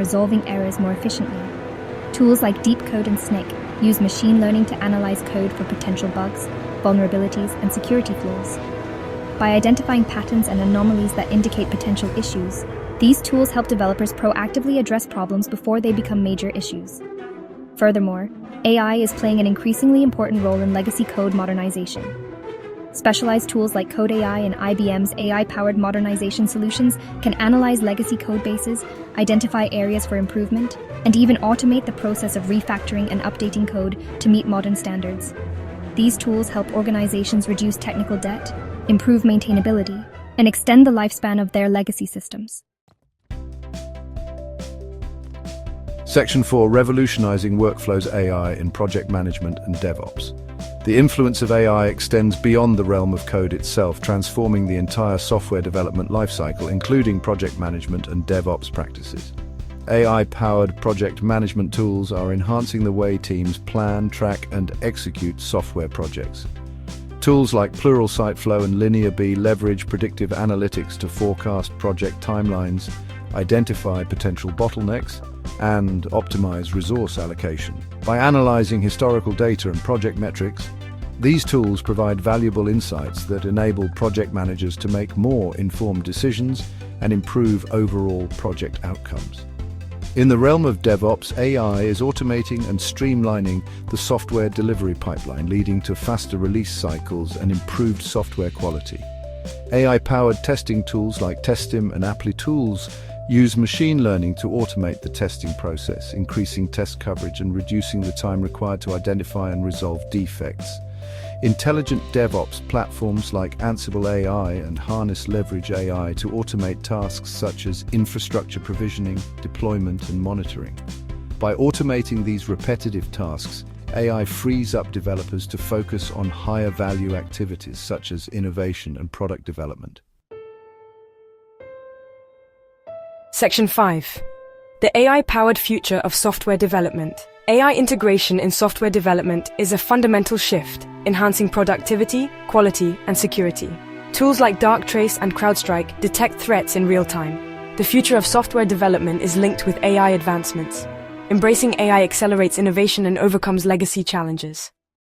resolving errors more efficiently. Tools like DeepCode and Snyk use machine learning to analyze code for potential bugs, vulnerabilities, and security flaws. By identifying patterns and anomalies that indicate potential issues, these tools help developers proactively address problems before they become major issues. Furthermore, AI is playing an increasingly important role in legacy code modernization. Specialized tools like CodeAI and IBM's AI-powered modernization solutions can analyze legacy code bases, identify areas for improvement, and even automate the process of refactoring and updating code to meet modern standards. These tools help organizations reduce technical debt, improve maintainability, and extend the lifespan of their legacy systems. Section 4: Revolutionizing Workflows AI in Project Management and DevOps. The influence of AI extends beyond the realm of code itself, transforming the entire software development lifecycle, including project management and DevOps practices. AI-powered project management tools are enhancing the way teams plan, track, and execute software projects. Tools like Pluralsight Flow and LinearB leverage predictive analytics to forecast project timelines, identify potential bottlenecks, and optimize resource allocation. By analyzing historical data and project metrics, these tools provide valuable insights that enable project managers to make more informed decisions and improve overall project outcomes. In the realm of DevOps, AI is automating and streamlining the software delivery pipeline, leading to faster release cycles and improved software quality. AI-powered testing tools like Testim and Applitools use machine learning to automate the testing process, increasing test coverage and reducing the time required to identify and resolve defects. Intelligent DevOps platforms like Ansible AI and Harness leverage AI to automate tasks such as infrastructure provisioning, deployment, and monitoring. By automating these repetitive tasks, AI frees up developers to focus on higher value activities such as innovation and product development. Section 5. The AI-powered future of software development. AI integration in software development is a fundamental shift, enhancing productivity, quality, and security. Tools like Darktrace and CrowdStrike detect threats in real time. The future of software development is linked with AI advancements. Embracing AI accelerates innovation and overcomes legacy challenges.